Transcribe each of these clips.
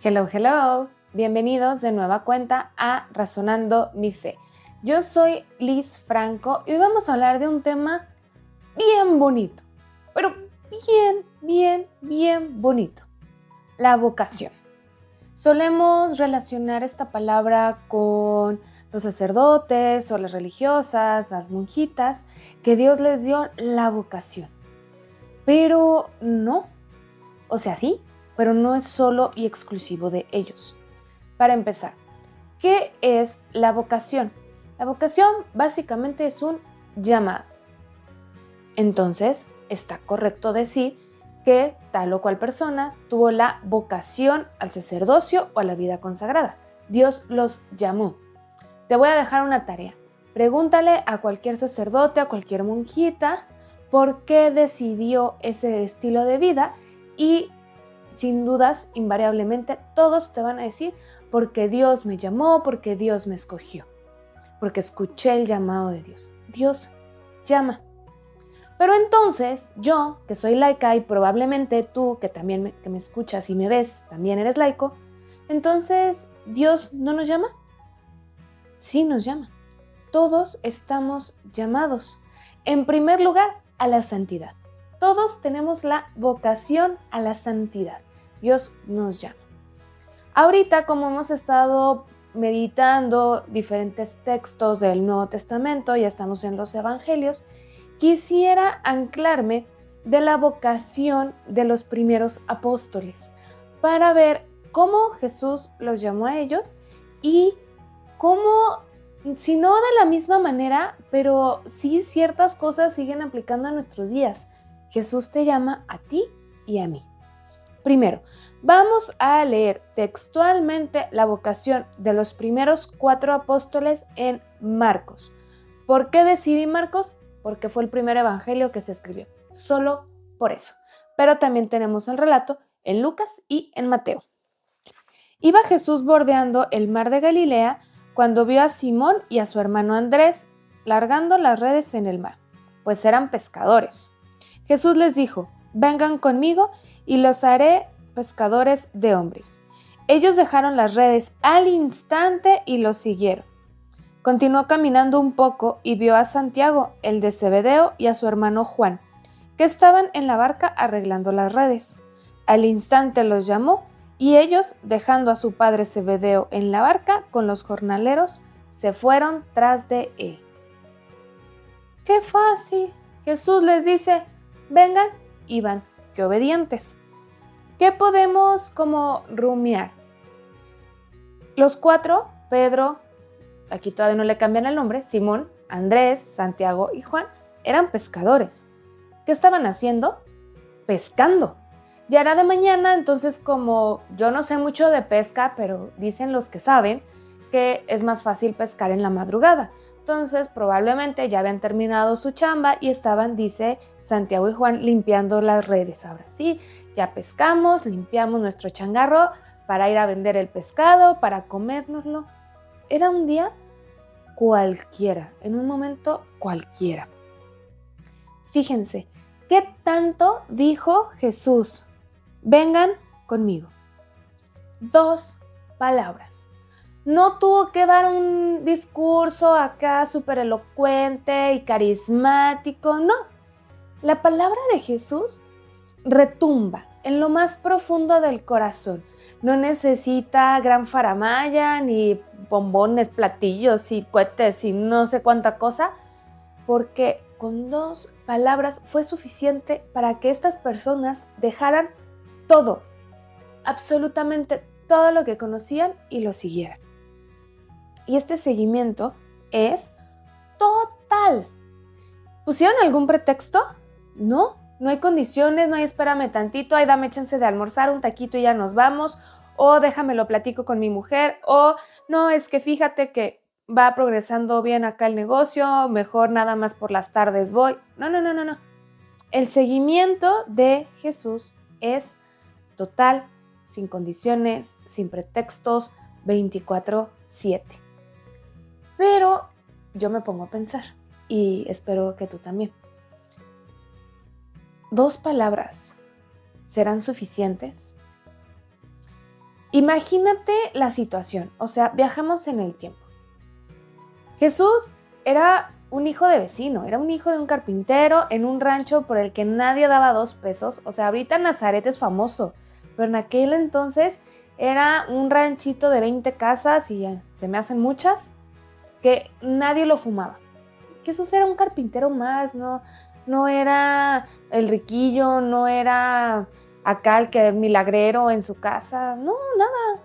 Hello, hello. Bienvenidos de nueva cuenta a Razonando mi Fe. Yo soy Liz Franco y hoy vamos a hablar de un tema bien bonito, pero bien bonito. La vocación. Solemos relacionar esta palabra con los sacerdotes o las religiosas, las monjitas, que Dios les dio la vocación. Pero no, o sea, sí, pero no es solo y exclusivo de ellos. Para empezar, ¿qué es la vocación? La vocación básicamente es un llamado. Entonces, está correcto decir que tal o cual persona tuvo la vocación al sacerdocio o a la vida consagrada. Dios los llamó. Te voy a dejar una tarea. Pregúntale a cualquier sacerdote, a cualquier monjita, por qué decidió ese estilo de vida y sin dudas, invariablemente, todos te van a decir porque Dios me llamó, porque Dios me escogió, porque escuché el llamado de Dios. Dios llama. Pero entonces, yo, que soy laica y probablemente tú, que también que me escuchas y me ves, también eres laico, entonces, ¿Dios no nos llama? Sí nos llama. Todos estamos llamados. En primer lugar, a la santidad. Todos tenemos la vocación a la santidad. Dios nos llama. Ahorita, como hemos estado meditando diferentes textos del Nuevo Testamento, ya estamos en los Evangelios, quisiera anclarme de la vocación de los primeros apóstoles para ver cómo Jesús los llamó a ellos y cómo, si no de la misma manera, pero sí ciertas cosas siguen aplicando a nuestros días. Jesús te llama a ti y a mí. Primero, vamos a leer textualmente la vocación de los primeros 4 apóstoles en Marcos. ¿Por qué decidí Marcos? Porque fue el primer evangelio que se escribió. Solo por eso. Pero también tenemos el relato en Lucas y en Mateo. Iba Jesús bordeando el mar de Galilea cuando vio a Simón y a su hermano Andrés largando las redes en el mar, pues eran pescadores. Jesús les dijo: vengan conmigo y los haré pescadores de hombres. Ellos dejaron las redes al instante y los siguieron. Continuó caminando un poco y vio a Santiago, el de Zebedeo, y a su hermano Juan, que estaban en la barca arreglando las redes. Al instante los llamó y ellos, dejando a su padre Zebedeo en la barca con los jornaleros, se fueron tras de él. ¡Qué fácil! Jesús les dice: vengan, y van. ¡Qué obedientes! ¿Qué podemos como rumiar? Los 4, Pedro, aquí todavía no le cambian el nombre, Simón, Andrés, Santiago y Juan, eran pescadores. ¿Qué estaban haciendo? Pescando. Ya era de mañana, entonces como yo no sé mucho de pesca, pero dicen los que saben que es más fácil pescar en la madrugada. Entonces probablemente ya habían terminado su chamba y estaban, dice Santiago y Juan, limpiando las redes. Ahora sí, ya pescamos, limpiamos nuestro changarro para ir a vender el pescado, para comérnoslo. Era un día cualquiera, en un momento cualquiera. Fíjense, ¿qué tanto dijo Jesús? Vengan conmigo. 2 palabras. No tuvo que dar un discurso acá súper elocuente y carismático, no. La palabra de Jesús retumba en lo más profundo del corazón. No necesita gran faramaya, ni bombones, platillos y cohetes y no sé cuánta cosa, porque con 2 palabras fue suficiente para que estas personas dejaran todo, absolutamente todo lo que conocían y lo siguieran. Y este seguimiento es total. ¿Pusieron algún pretexto? No hay condiciones, no hay espérame tantito, ay dame chance de almorzar un taquito y ya nos vamos, o déjame lo platico con mi mujer, o no, es que fíjate que va progresando bien acá el negocio, mejor nada más por las tardes voy. No. El seguimiento de Jesús es total, sin condiciones, sin pretextos, 24/7. Pero yo me pongo a pensar, y espero que tú también. 2 palabras, ¿serán suficientes? Imagínate la situación, o sea, viajamos en el tiempo. Jesús era un hijo de vecino, era un hijo de un carpintero en un rancho por el que nadie daba 2 pesos. O sea, ahorita Nazaret es famoso, pero en aquel entonces era un ranchito de 20 casas y ya se me hacen muchas, que nadie lo fumaba. Jesús era un carpintero más, no era el riquillo, no era acá el que milagrero en su casa, no, nada.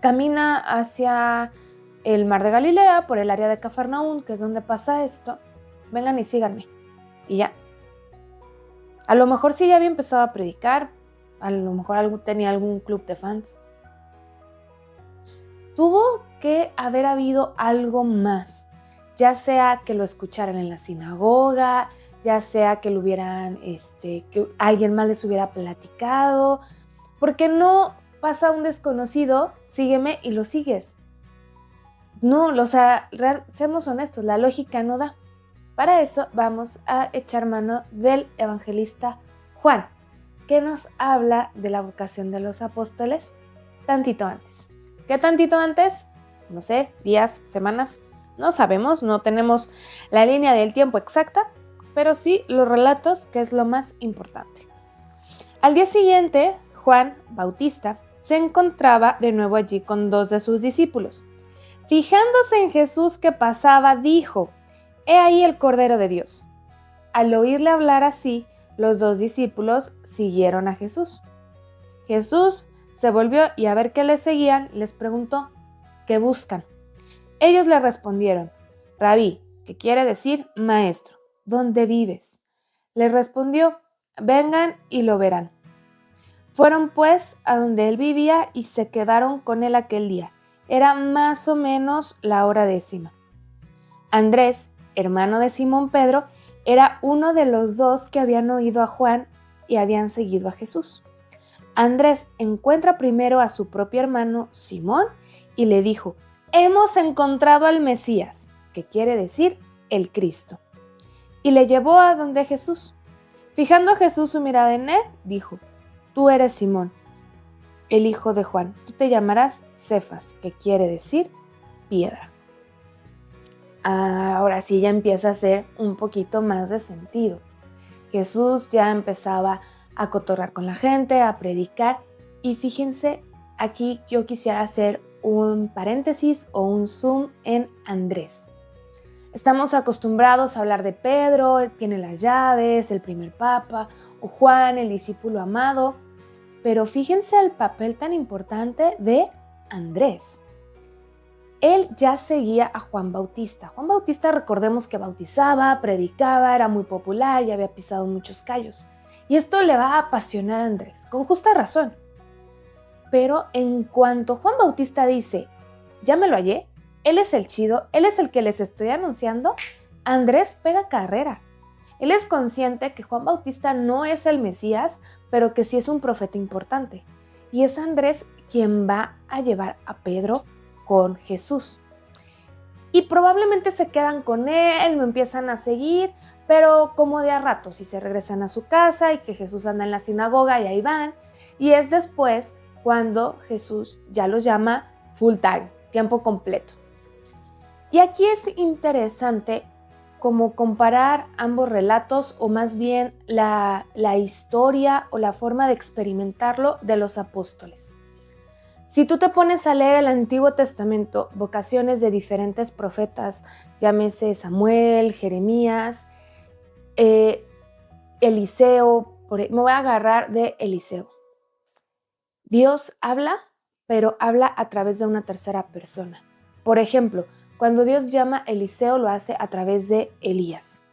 Camina hacia el mar de Galilea, por el área de Cafarnaún, que es donde pasa esto. Vengan y síganme. Y ya. A lo mejor sí ya había empezado a predicar, a lo mejor tenía algún club de fans. Tuvo que haber habido algo más, ya sea que lo escucharan en la sinagoga, ya sea que lo hubieran, que alguien más les hubiera platicado. ¿Por qué no pasa un desconocido, sígueme y lo sigues? No, o sea, seamos honestos, la lógica no da. Para eso vamos a echar mano del evangelista Juan, que nos habla de la vocación de los apóstoles tantito antes. ¿Qué tantito antes? No sé, días, semanas, no sabemos, no tenemos la línea del tiempo exacta, pero sí los relatos, que es lo más importante. Al día siguiente, Juan Bautista se encontraba de nuevo allí con 2 de sus discípulos. Fijándose en Jesús que pasaba, dijo: «He ahí el Cordero de Dios». Al oírle hablar así, los 2 discípulos siguieron a Jesús. Jesús se volvió y a ver qué les seguían, les preguntó: «¿Qué buscan?». Ellos le respondieron: «Rabí», que quiere decir maestro, «¿dónde vives?». Le respondió: «Vengan y lo verán». Fueron pues a donde él vivía y se quedaron con él aquel día. Era más o menos la hora 10:00. Andrés, hermano de Simón Pedro, era uno de los 2 que habían oído a Juan y habían seguido a Jesús. Andrés encuentra primero a su propio hermano Simón y le dijo: «Hemos encontrado al Mesías», que quiere decir el Cristo. Y le llevó a donde Jesús. Fijando a Jesús su mirada en él, dijo: «Tú eres Simón, el hijo de Juan, tú te llamarás Cefas», que quiere decir piedra. Ahora sí ya empieza a hacer un poquito más de sentido. Jesús ya empezaba a cotorrar con la gente, a predicar, y fíjense, aquí yo quisiera hacer un paréntesis o un zoom en Andrés. Estamos acostumbrados a hablar de Pedro, él tiene las llaves, el primer papa, o Juan, el discípulo amado, pero fíjense el papel tan importante de Andrés. Él ya seguía a Juan Bautista. Juan Bautista, recordemos que bautizaba, predicaba, era muy popular y había pisado muchos callos. Y esto le va a apasionar a Andrés, con justa razón. Pero en cuanto Juan Bautista dice: «Ya me lo hallé, él es el chido, él es el que les estoy anunciando», Andrés pega carrera. Él es consciente que Juan Bautista no es el Mesías, pero que sí es un profeta importante. Y es Andrés quien va a llevar a Pedro con Jesús. Y probablemente se quedan con él, lo empiezan a seguir, pero como de a ratos, y se regresan a su casa y que Jesús anda en la sinagoga y ahí van. Y es después cuando Jesús ya los llama full time, tiempo completo. Y aquí es interesante como comparar ambos relatos, o más bien la historia o la forma de experimentarlo de los apóstoles. Si tú te pones a leer el Antiguo Testamento, vocaciones de diferentes profetas, llámese Samuel, Jeremías, Eliseo, me voy a agarrar de Eliseo. Dios habla, pero habla a través de una tercera persona. Por ejemplo, cuando Dios llama a Eliseo, lo hace a través de Elías.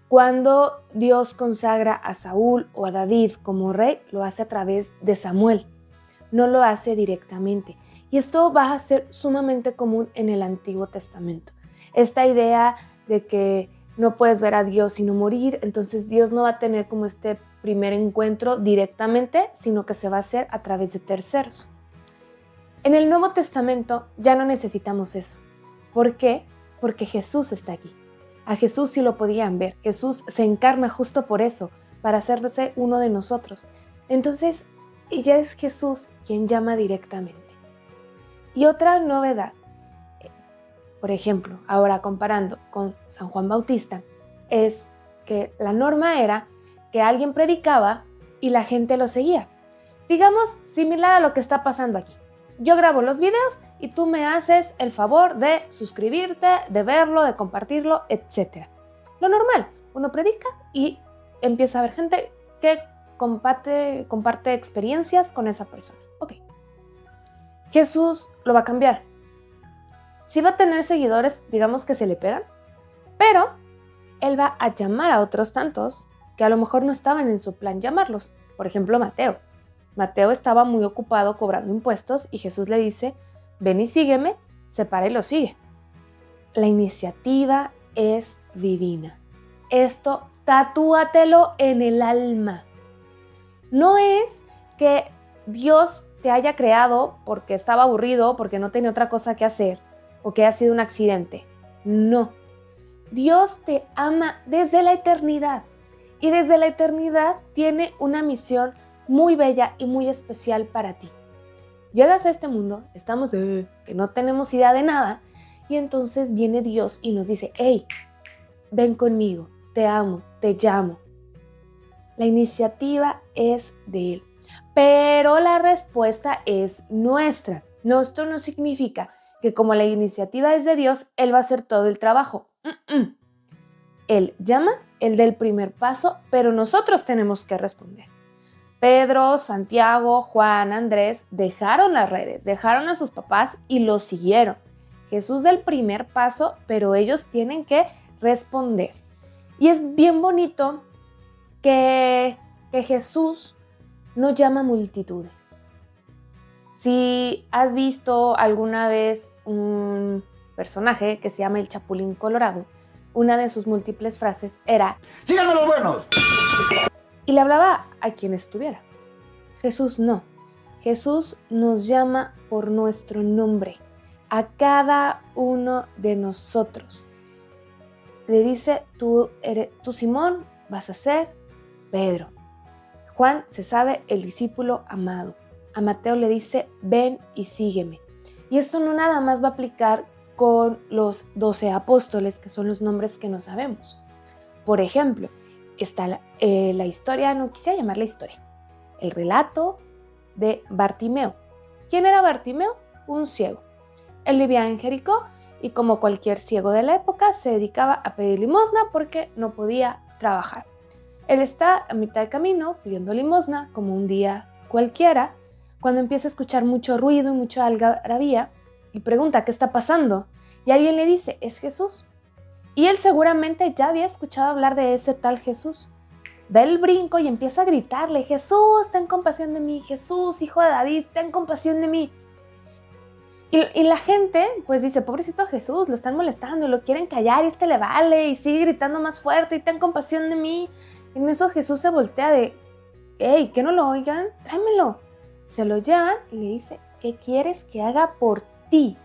Cuando Dios consagra a Saúl o a David como rey, lo hace a través de Samuel. No lo hace directamente. Y esto va a ser sumamente común en el Antiguo Testamento. Esta idea de que no puedes ver a Dios sino morir, entonces Dios no va a tener como este primer encuentro directamente, sino que se va a hacer a través de terceros. En el Nuevo Testamento ya no necesitamos eso. ¿Por qué? Porque Jesús está aquí. A Jesús sí lo podían ver. Jesús se encarna justo por eso, para hacerse uno de nosotros. Entonces, y ya es Jesús quien llama directamente. Y otra novedad, por ejemplo, ahora comparando con San Juan Bautista, es que la norma era que alguien predicaba y la gente lo seguía. Digamos, similar a lo que está pasando aquí. Yo grabo los videos y tú me haces el favor de suscribirte, de verlo, de compartirlo, etc. Lo normal, uno predica y empieza a haber gente que comparte experiencias con esa persona. Ok. Jesús lo va a cambiar. Sí va a tener seguidores, digamos que se le pegan, pero él va a llamar a otros tantos que a lo mejor no estaban en su plan llamarlos. Por ejemplo, Mateo. Mateo estaba muy ocupado cobrando impuestos y Jesús le dice, ven y sígueme, se para y lo sigue. La iniciativa es divina. Esto tatúatelo en el alma. No es que Dios te haya creado porque estaba aburrido, porque no tenía otra cosa que hacer o que haya sido un accidente. No. Dios te ama desde la eternidad y desde la eternidad tiene una misión muy bella y muy especial para ti. Llegas a este mundo, estamos que no tenemos idea de nada y entonces viene Dios y nos dice, hey, ven conmigo, te amo, te llamo. La iniciativa es de Él, pero la respuesta es nuestra. No, esto no significa que como la iniciativa es de Dios, Él va a hacer todo el trabajo. Él llama, Él da el primer paso, pero nosotros tenemos que responder. Pedro, Santiago, Juan, Andrés dejaron las redes, dejaron a sus papás y lo siguieron. Jesús da el primer paso, pero ellos tienen que responder. Y es bien bonito que Jesús no llama multitudes. Si has visto alguna vez un personaje que se llama el Chapulín Colorado, una de sus múltiples frases era ¡síganme los buenos! Y le hablaba a quien estuviera. Jesús no. Jesús nos llama por nuestro nombre, a cada uno de nosotros. Le dice, tú Simón, vas a ser Pedro. Juan se sabe el discípulo amado. A Mateo le dice, ven y sígueme. Y esto no nada más va a aplicar con los 12 apóstoles, que son los nombres que no sabemos. Por ejemplo, está la historia, no quisiera llamarla historia, el relato de Bartimeo. ¿Quién era Bartimeo? Un ciego. Él vivía en Jericó y como cualquier ciego de la época se dedicaba a pedir limosna porque no podía trabajar. Él está a mitad de camino pidiendo limosna como un día cualquiera cuando empieza a escuchar mucho ruido y mucha algarabía y pregunta ¿qué está pasando? Y alguien le dice es Jesús. Y él seguramente ya había escuchado hablar de ese tal Jesús. Da el brinco y empieza a gritarle, Jesús, ten compasión de mí, Jesús, hijo de David, ten compasión de mí. Y la gente pues dice, pobrecito Jesús, lo están molestando y lo quieren callar y le vale y sigue gritando más fuerte y ten compasión de mí. Y en eso Jesús se voltea de, hey, ¿que no lo oigan? Tráemelo. Se lo llevan y le dice, ¿qué quieres que haga por ti?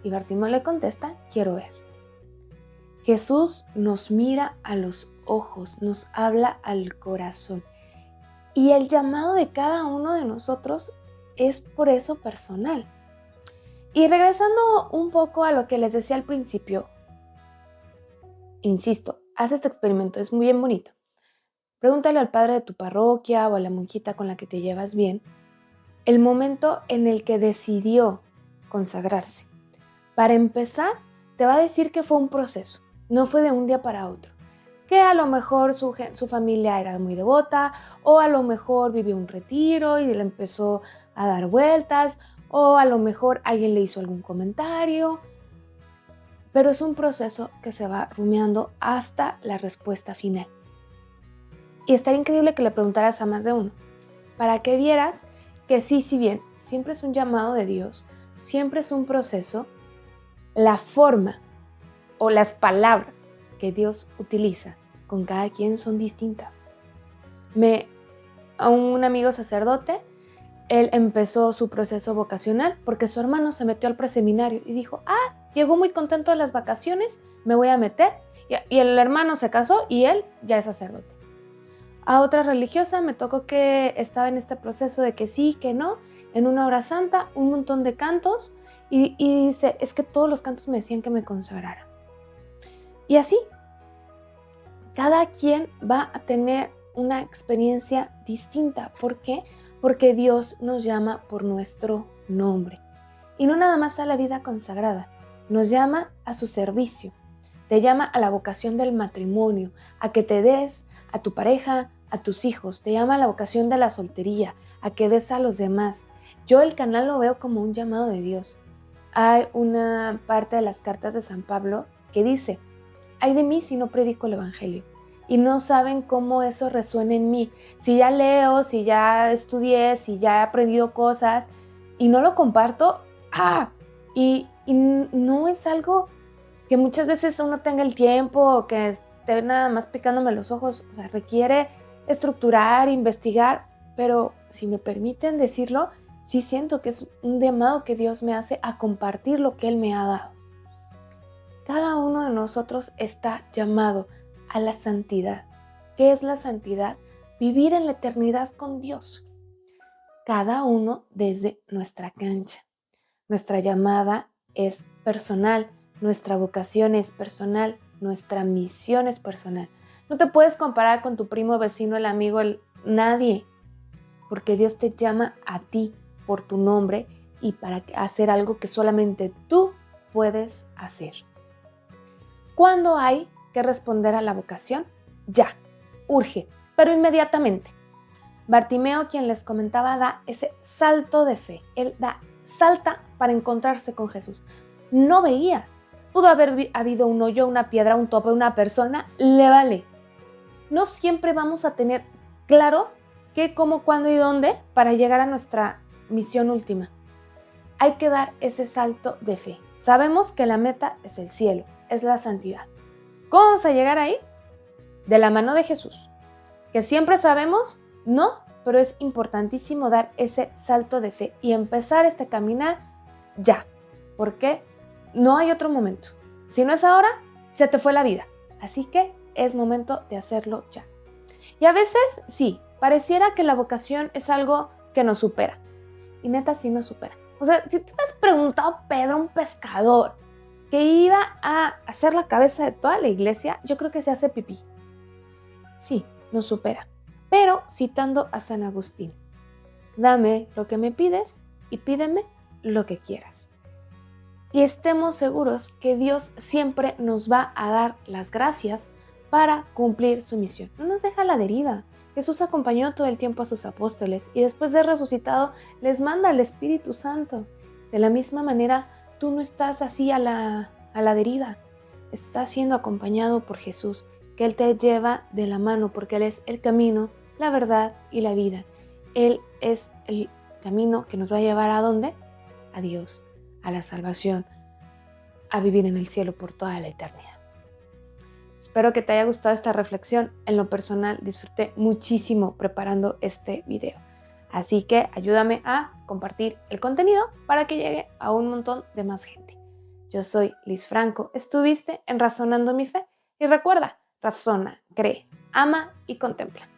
Y Bartimeo le contesta, quiero ver. Jesús nos mira a los ojos, nos habla al corazón. Y el llamado de cada uno de nosotros es por eso personal. Y regresando un poco a lo que les decía al principio, insisto, haz este experimento, es muy bien bonito. Pregúntale al padre de tu parroquia o a la monjita con la que te llevas bien el momento en el que decidió consagrarse. Para empezar, te va a decir que fue un proceso, no fue de un día para otro. Que a lo mejor su familia era muy devota, o a lo mejor vivió un retiro y le empezó a dar vueltas, o a lo mejor alguien le hizo algún comentario. Pero es un proceso que se va rumiando hasta la respuesta final. Y estaría increíble que le preguntaras a más de uno, para que vieras que sí, si bien siempre es un llamado de Dios, siempre es un proceso, la forma o las palabras que Dios utiliza con cada quien son distintas. A un amigo sacerdote, él empezó su proceso vocacional porque su hermano se metió al preseminario y dijo, llegó muy contento de las vacaciones, me voy a meter. Y el hermano se casó y él ya es sacerdote. A otra religiosa me tocó que estaba en este proceso de que sí, que no, en una hora santa, un montón de cantos, y dice, es que todos los cantos me decían que me consagrara. Y así, cada quien va a tener una experiencia distinta. ¿Por qué? Porque Dios nos llama por nuestro nombre. Y no nada más a la vida consagrada, nos llama a su servicio. Te llama a la vocación del matrimonio, a que te des a tu pareja, a tus hijos. Te llama a la vocación de la soltería, a que des a los demás. Yo el canal lo veo como un llamado de Dios. Hay una parte de las cartas de San Pablo que dice, ay de mí si no predico el evangelio. Y no saben cómo eso resuena en mí. Si ya leo, si ya estudié, si ya he aprendido cosas y no lo comparto, y no es algo que muchas veces uno tenga el tiempo o que esté nada más picándome los ojos. O sea, requiere estructurar, investigar, pero si me permiten decirlo, sí siento que es un llamado que Dios me hace a compartir lo que Él me ha dado. Cada uno de nosotros está llamado a la santidad. ¿Qué es la santidad? Vivir en la eternidad con Dios. Cada uno desde nuestra cancha. Nuestra llamada es personal, nuestra vocación es personal, nuestra misión es personal. No te puedes comparar con tu primo, vecino, el amigo, nadie, porque Dios te llama a ti por tu nombre y para hacer algo que solamente tú puedes hacer. ¿Cuándo hay que responder a la vocación? Ya, urge, pero inmediatamente. Bartimeo, quien les comentaba, da ese salto de fe. Él salta para encontrarse con Jesús. No veía. Pudo haber habido un hoyo, una piedra, un tope, una persona, le vale. No siempre vamos a tener claro qué, cómo, cuándo y dónde para llegar a nuestra misión última. Hay que dar ese salto de fe. Sabemos que la meta es el cielo, es la santidad. ¿Cómo vamos a llegar ahí? De la mano de Jesús. ¿Que siempre sabemos? No, pero es importantísimo dar ese salto de fe y empezar este caminar ya. ¿Por qué? No hay otro momento. Si no es ahora, se te fue la vida. Así que es momento de hacerlo ya. Y a veces, sí, pareciera que la vocación es algo que nos supera. Y neta, sí nos supera. O sea, si tú hubieras preguntado a Pedro, un pescador, que iba a hacer la cabeza de toda la iglesia, yo creo que se hace pipí. Sí, nos supera. Pero citando a San Agustín, dame lo que me pides y pídeme lo que quieras. Y estemos seguros que Dios siempre nos va a dar las gracias para cumplir su misión. No nos deja a la deriva. Jesús acompañó todo el tiempo a sus apóstoles y después de resucitado les manda al Espíritu Santo. De la misma manera, tú no estás así a la deriva. Estás siendo acompañado por Jesús, que Él te lleva de la mano porque Él es el camino, la verdad y la vida. Él es el camino que nos va a llevar ¿a dónde? A Dios, a la salvación, a vivir en el cielo por toda la eternidad. Espero que te haya gustado esta reflexión. En lo personal disfruté muchísimo preparando este video. Así que ayúdame a compartir el contenido para que llegue a un montón de más gente. Yo soy Liz Franco. Estuviste en Razonando mi Fe y recuerda, razona, cree, ama y contempla.